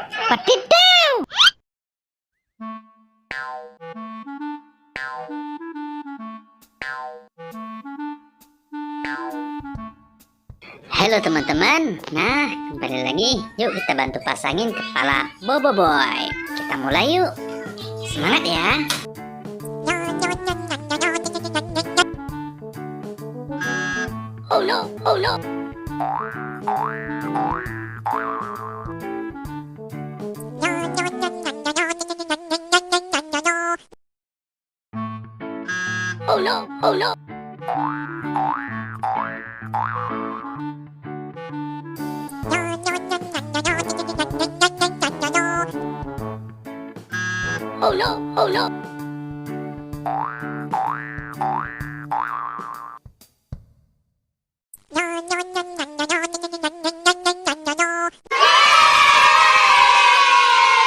Wadidaw! Halo teman-teman. Nah, kembali lagi. Yuk kita bantu pasangin kepala Bobo Boy. Kita mulai yuk. Semangat ya. Oh no, oh no. Oh no, oh no. Oh no, oh no.